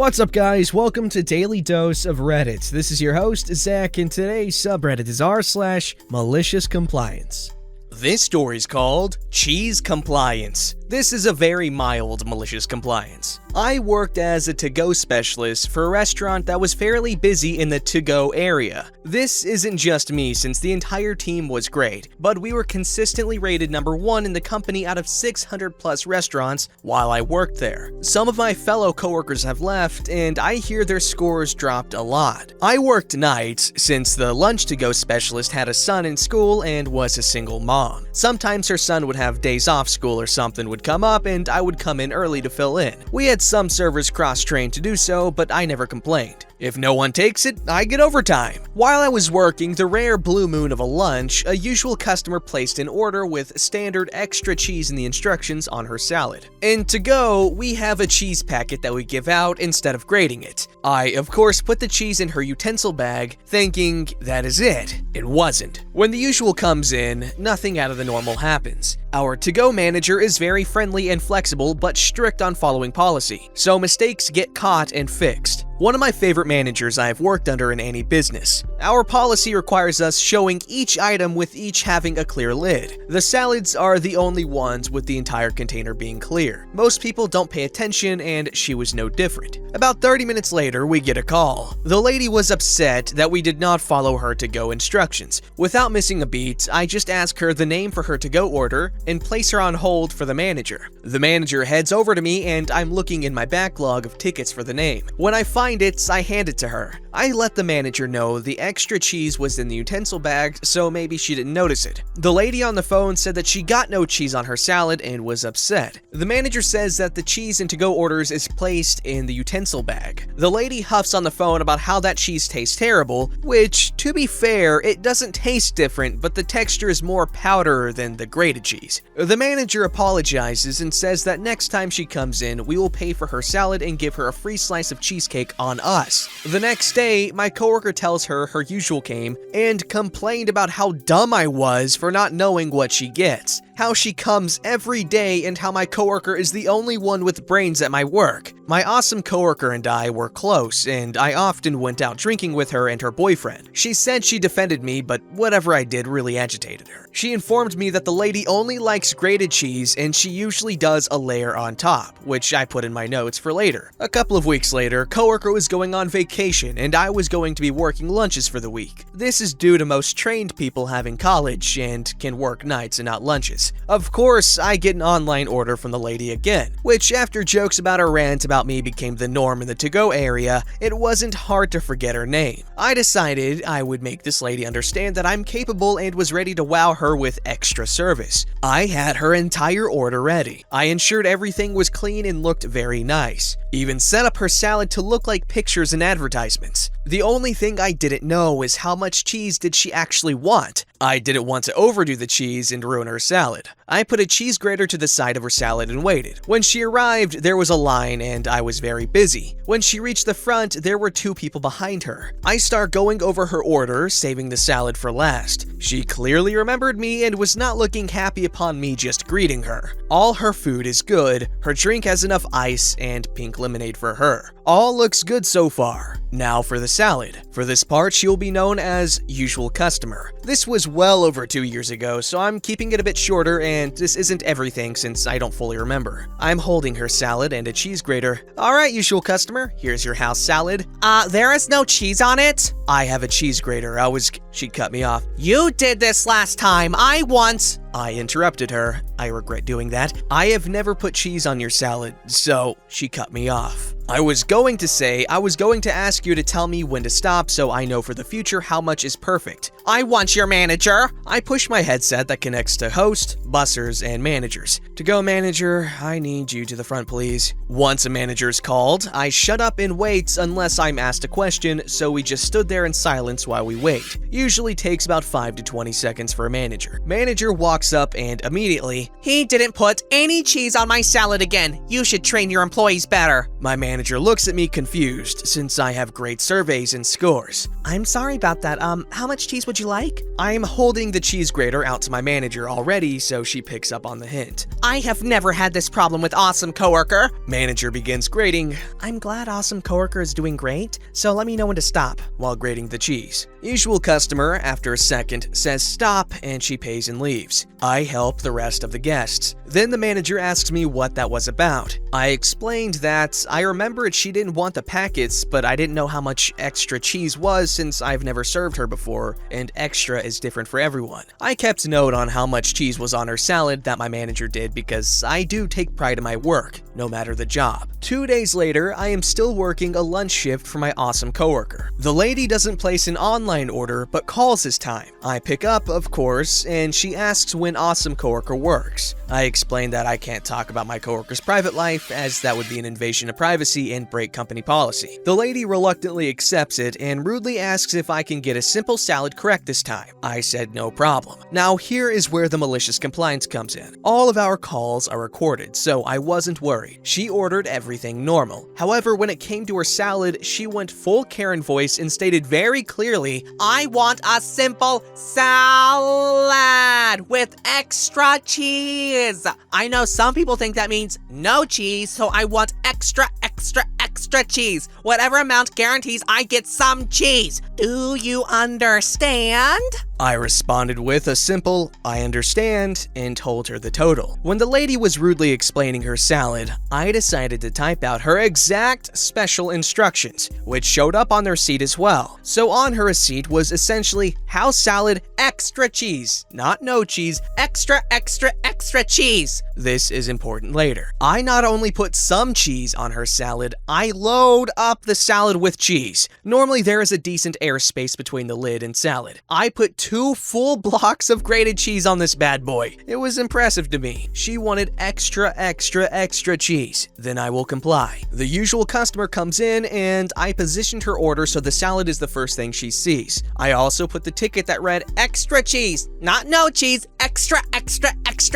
What's up, guys? Welcome to Daily Dose of Reddit. This is your host, Zach, and today's subreddit is r/MaliciousCompliance. This story's called Cheese Compliance. This is a very mild malicious compliance. I worked as a to-go specialist for a restaurant that was fairly busy in the to-go area. This isn't just me, since the entire team was great, but we were consistently rated number 1 in the company out of 600 plus restaurants while I worked there. Some of my fellow coworkers have left, and I hear their scores dropped a lot. I worked nights, since the lunch to-go specialist had a son in school and was a single mom. Sometimes her son would have days off school or something would come up, and I would come in early to fill in. We had some servers cross-trained to do so, but I never complained. If no one takes it, I get overtime. While I was working the rare blue moon of a lunch, a usual customer placed an order with standard extra cheese in the instructions on her salad. And to go, we have a cheese packet that we give out instead of grating it. I, of course, put the cheese in her utensil bag, thinking that is it. It wasn't. When the usual comes in, nothing out of the normal happens. Our to-go manager is very friendly and flexible, but strict on following policy, so mistakes get caught and fixed. One of my favorite managers I have worked under in any business. Our policy requires us showing each item with each having a clear lid. The salads are the only ones with the entire container being clear. Most people don't pay attention, and she was no different. About 30 minutes later, we get a call. The lady was upset that we did not follow her to-go instructions. Without missing a beat, I just ask her the name for her to-go order and place her on hold for the manager. The manager heads over to me, and I'm looking in my backlog of tickets for the name. When I find it, I hand it to her. I let the manager know the extra cheese was in the utensil bag, so maybe she didn't notice it. The lady on the phone said that she got no cheese on her salad and was upset. The manager says that the cheese in to-go orders is placed in the utensil bag. The lady huffs on the phone about how that cheese tastes terrible, which, to be fair, it doesn't taste different, but the texture is more powder than the grated cheese. The manager apologizes and says that next time she comes in, we will pay for her salad and give her a free slice of cheesecake on us. The next day, my coworker tells her her usual came and complained about how dumb I was for not knowing what she gets, how she comes every day, and how my coworker is the only one with brains at my work. My awesome coworker and I were close, and I often went out drinking with her and her boyfriend. She said she defended me, but whatever I did really agitated her. She informed me that the lady only likes grated cheese, and she usually does a layer on top, which I put in my notes for later. A couple of weeks later, coworker was going on vacation, and I was going to be working lunches for the week. This is due to most trained people having college and can work nights and not lunches. Of course, I get an online order from the lady again, which after jokes about her rant about me became the norm in the to-go area, it wasn't hard to forget her name. I decided I would make this lady understand that I'm capable and was ready to wow her with extra service. I had her entire order ready. I ensured everything was clean and looked very nice. Even set up her salad to look like pictures and advertisements. The only thing I didn't know is how much cheese did she actually want. I didn't want to overdo the cheese and ruin her salad. I put a cheese grater to the side of her salad and waited. When she arrived, there was a line and I was very busy. When she reached the front, there were 2 people behind her. I start going over her order, saving the salad for last. She clearly remembered me and was not looking happy upon me just greeting her. All her food is good, her drink has enough ice and pink lemonade for her. All looks good so far. Now for the salad. For this part, she will be known as usual customer. This was well over 2 years ago, so I'm keeping it a bit shorter, and this isn't everything since I don't fully remember. I'm holding her salad and a cheese grater. Alright, usual customer, here's your house salad. There is no cheese on it? I have a cheese grater. She cut me off. You did this last time. I interrupted her. I regret doing that. I have never put cheese on your salad, so she cut me off. I was going to ask you to tell me when to stop so I know for the future how much is perfect. I want your manager. I push my headset that connects to host, bussers, and managers. To go, manager, I need you to the front, please. Once a manager's called, I shut up and wait unless I'm asked a question, so we just stood there in silence while we wait. Usually takes about 5 to 20 seconds for a manager. Manager walks up and immediately, he didn't put any cheese on my salad again. You should train your employees better. My manager looks at me confused since I have great surveys in school. yours. I'm sorry about that. How much cheese would you like? I'm holding the cheese grater out to my manager already, so she picks up on the hint. I have never had this problem with awesome coworker. Manager begins grating. I'm glad awesome coworker is doing great, so let me know when to stop while grating the cheese. Usual customer, after a second, says stop and she pays and leaves. I help the rest of the guests. Then the manager asks me what that was about. I explained that I remembered she didn't want the packets, but I didn't know how much extra cheese was since I've never served her before, and extra is different for everyone. I kept note on how much cheese was on her salad that my manager did because I do take pride in my work, no matter the job. 2 days later, I am still working a lunch shift for my awesome coworker. The lady doesn't place an online order, but calls this time. I pick up, of course, and she asks when awesome coworker works. I explain that I can't talk about my coworker's private life as that would be an invasion of privacy and break company policy. The lady reluctantly accepts it and rudely asks if I can get a simple salad correct this time. I said no problem. Now here is where the malicious compliance comes in. All of our calls are recorded, so I wasn't worried. She ordered everything normal. However, when it came to her salad, she went full Karen voice and stated very clearly, I want a simple salad with extra cheese. I know some people think that means no cheese, so I want extra cheese. Whatever amount guarantees I get some cheese. Do you understand? I responded with a simple, I understand, and told her the total. When the lady was rudely explaining her salad, I decided to type out her exact special instructions, which showed up on their receipt as well. So on her receipt was essentially house salad, extra cheese, not no cheese, extra cheese. This is important later. I not only put some cheese on her salad, I load up the salad with cheese. Normally there is a decent airspace between the lid and salad. I put 2 full blocks of grated cheese on this bad boy. It was impressive to me. She wanted extra cheese. Then I will comply. The usual customer comes in and I positioned her order so the salad is the first thing she sees. I also put the ticket that read extra cheese, not no cheese, extra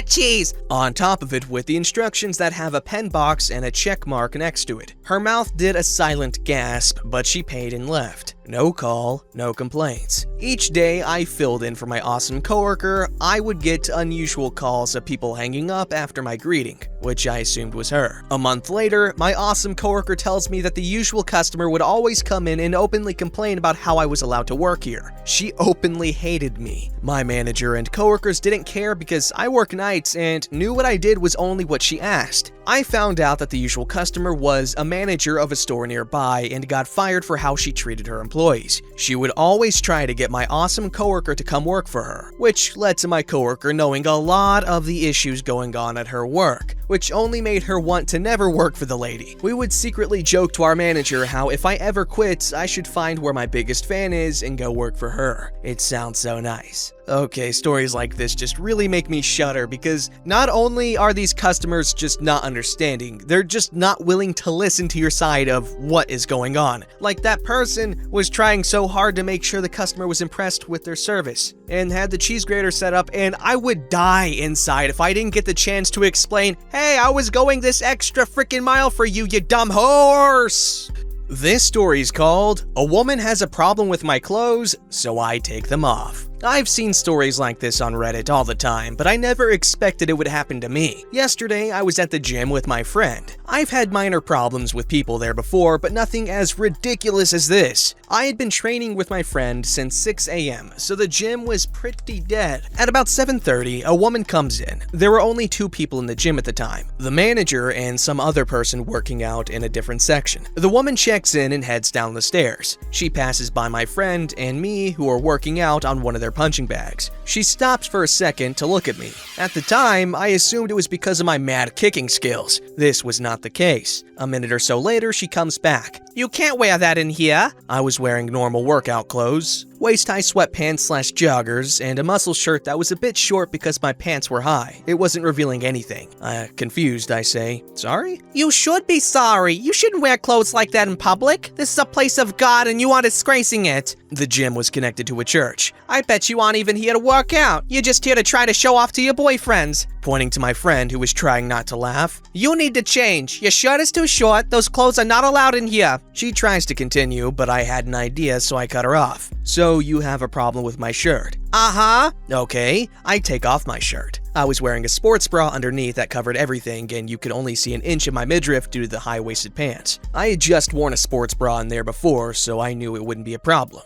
cheese, on top of it with the instructions that have a pen box and a check mark next to it. Her mouth did a silent gasp, but she paid and left. No call, no complaints. Each day I filled in for my awesome coworker, I would get unusual calls of people hanging up after my greeting, which I assumed was her. A month later, my awesome coworker tells me that the usual customer would always come in and openly complain about how I was allowed to work here. She openly hated me. My manager and coworkers didn't care because I work nights and knew what I did was only what she asked. I found out that the usual customer was a manager of a store nearby and got fired for how she treated her employees. She would always try to get my awesome coworker to come work for her, which led to my coworker knowing a lot of the issues going on at her work, which only made her want to never work for the lady. We would secretly joke to our manager how if I ever quit, I should find where my biggest fan is and go work for her. It sounds so nice. Okay, stories like this just really make me shudder because not only are these customers just not understanding, they're just not willing to listen to your side of what is going on. Like that person was trying so hard to make sure the customer was impressed with their service and had the cheese grater set up, and I would die inside if I didn't get the chance to explain, hey, I was going this extra freaking mile for you, you dumb horse. This story's called, A Woman Has a Problem with My Clothes, So I Take Them Off. I've seen stories like this on Reddit all the time, but I never expected it would happen to me. Yesterday, I was at the gym with my friend. I've had minor problems with people there before, but nothing as ridiculous as this. I had been training with my friend since 6 a.m., so the gym was pretty dead. At about 7:30, a woman comes in. There were only 2 people in the gym at the time, the manager and some other person working out in a different section. The woman checks in and heads down the stairs. She passes by my friend and me, who are working out on one of their punching bags. She stops for a second to look at me. At the time, I assumed it was because of my mad kicking skills. This was not the case. A minute or so later, she comes back. You can't wear that in here. I was wearing normal workout clothes, waist-high sweatpants/joggers, and a muscle shirt that was a bit short because my pants were high. It wasn't revealing anything. Confused, I say, sorry? You should be sorry. You shouldn't wear clothes like that in public. This is a place of God and you are disgracing it. The gym was connected to a church. I bet you aren't even here to work out. You're just here to try to show off to your boyfriends. Pointing to my friend who was trying not to laugh. You need to change. Your shirt is too short. Those clothes are not allowed in here. She tries to continue, but I had an idea, so I cut her off. "So you have a problem with my shirt?" "Uh-huh." "Okay." I take off my shirt. I was wearing a sports bra underneath that covered everything, and you could only see an inch of my midriff due to the high-waisted pants. I had just worn a sports bra in there before, so I knew it wouldn't be a problem.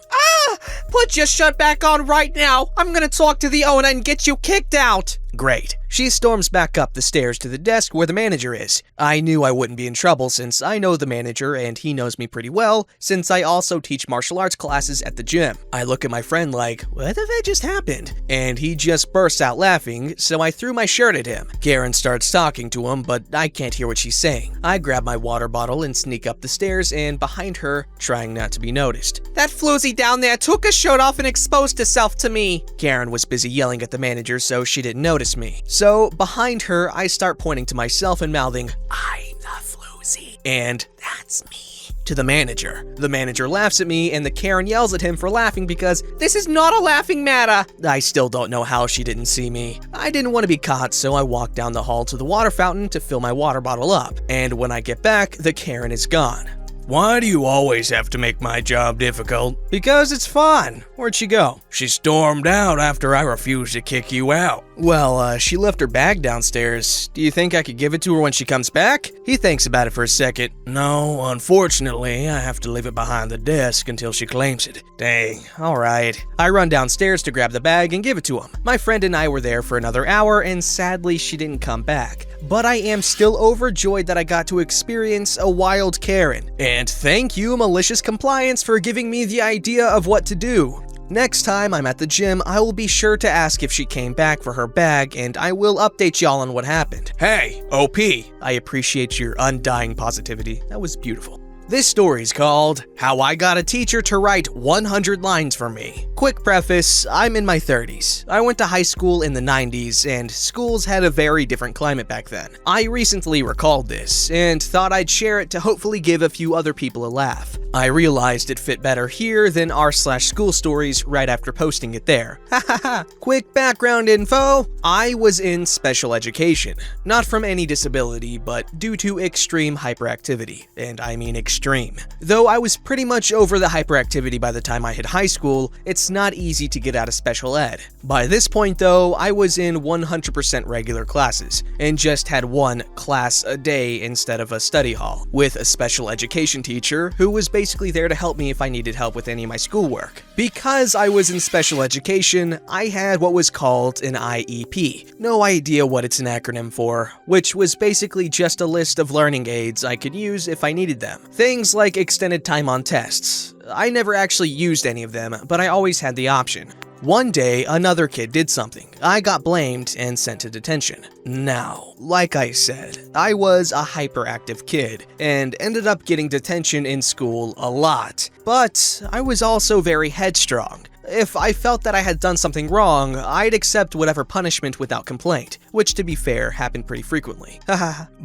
Put your shirt back on right now. I'm gonna talk to the owner and get you kicked out. Great. She storms back up the stairs to the desk where the manager is. I knew I wouldn't be in trouble since I know the manager and he knows me pretty well since I also teach martial arts classes at the gym. I look at my friend like, what the heck just happened? And he just bursts out laughing, so I threw my shirt at him. Karen starts talking to him, but I can't hear what she's saying. I grab my water bottle and sneak up the stairs and behind her, trying not to be noticed. That floozy down there took her shirt off and exposed herself to me. Karen was busy yelling at the manager, so she didn't notice me. So behind her, I start pointing to myself and mouthing, "I'm the floozy, and that's me," to the manager. The manager laughs at me and the Karen yells at him for laughing because this is not a laughing matter. I still don't know how she didn't see me. I didn't want to be caught, so I walk down the hall to the water fountain to fill my water bottle up. And when I get back, the Karen is gone. "Why do you always have to make my job difficult?" "Because it's fun." "Where'd she go?" "She stormed out after I refused to kick you out." "Well, she left her bag downstairs. Do you think I could give it to her when she comes back?" He thinks about it for a second. "No, unfortunately, I have to leave it behind the desk until she claims it." "Dang, alright." I run downstairs to grab the bag and give it to him. My friend and I were there for another hour, and sadly, she didn't come back. But I am still overjoyed that I got to experience a wild Karen. And thank you, Malicious Compliance, for giving me the idea of what to do. Next time I'm at the gym, I will be sure to ask if she came back for her bag, and I will update y'all on what happened. Hey, OP, I appreciate your undying positivity. That was beautiful. This story's called How I Got a Teacher to Write 100 Lines for Me. Quick preface, I'm in my 30s. I went to high school in the 90s, and schools had a very different climate back then. I recently recalled this, and thought I'd share it to hopefully give a few other people a laugh. I realized it fit better here than r/school stories right after posting it there. Hahaha. Quick background info. I was in special education. Not from any disability, but due to extreme hyperactivity. And I mean extreme. Though I was pretty much over the hyperactivity by the time I hit high school, it's not easy to get out of special ed. By this point though, I was in 100% regular classes, and just had one class a day instead of a study hall, with a special education teacher who was basically there to help me if I needed help with any of my schoolwork. Because I was in special education, I had what was called an IEP. No idea what it's an acronym for, which was basically just a list of learning aids I could use if I needed them. Things like extended time on tests. I never actually used any of them, but I always had the option. One day, another kid did something. I got blamed and sent to detention. Now, like I said, I was a hyperactive kid and ended up getting detention in school a lot. But I was also very headstrong. If I felt that I had done something wrong, I'd accept whatever punishment without complaint, which to be fair, happened pretty frequently.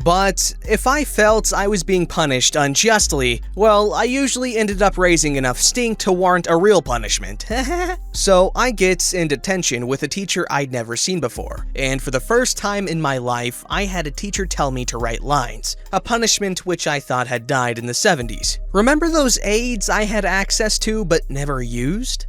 But if I felt I was being punished unjustly, well, I usually ended up raising enough stink to warrant a real punishment. So I get in detention with a teacher I'd never seen before, and for the first time in my life, I had a teacher tell me to write lines, a punishment which I thought had died in the 70s. Remember those aids I had access to but never used?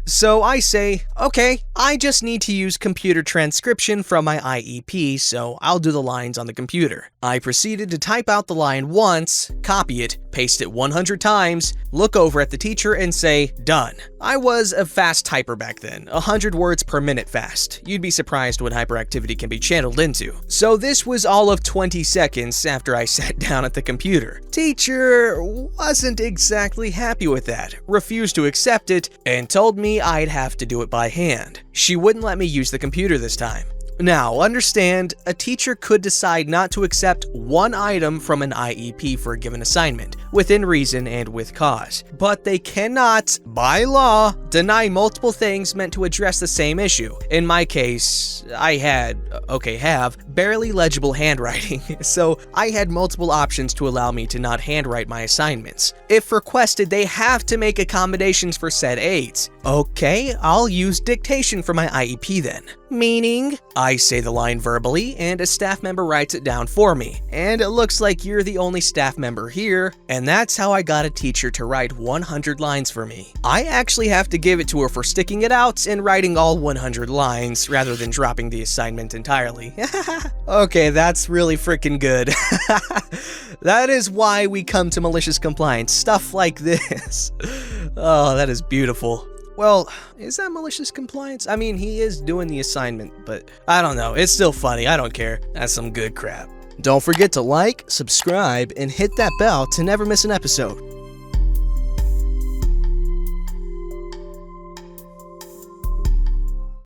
So I say, okay, I just need to use computer transcription from my IEP, so I'll do the lines on the computer. I proceeded to type out the line once, copy it, paste it 100 times, look over at the teacher and say, done. I was a fast typer back then, 100 words per minute fast. You'd be surprised what hyperactivity can be channeled into. So this was all of 20 seconds after I sat down at the computer. Teacher wasn't exactly happy with that, refused to accept it, and told me I'd have to do it by hand. She wouldn't let me use the computer this time. Now, understand, a teacher could decide not to accept one item from an IEP for a given assignment, within reason and with cause. But they cannot, by law, deny multiple things meant to address the same issue. In my case, I have barely legible handwriting, so I had multiple options to allow me to not handwrite my assignments. If requested, they have to make accommodations for said aides. Okay, I'll use dictation for my IEP then. Meaning, I say the line verbally and a staff member writes it down for me. And it looks like you're the only staff member here, and that's how I got a teacher to write 100 lines for me. I actually have to give it to her for sticking it out and writing all 100 lines rather than dropping the assignment entirely. Okay, that's really freaking good. That is why we come to malicious compliance, stuff like this. Oh, that is beautiful. Well, is that malicious compliance? I mean, he is doing the assignment, but I don't know. It's still funny. I don't care. That's some good crap. Don't forget to like, subscribe, and hit that bell to never miss an episode.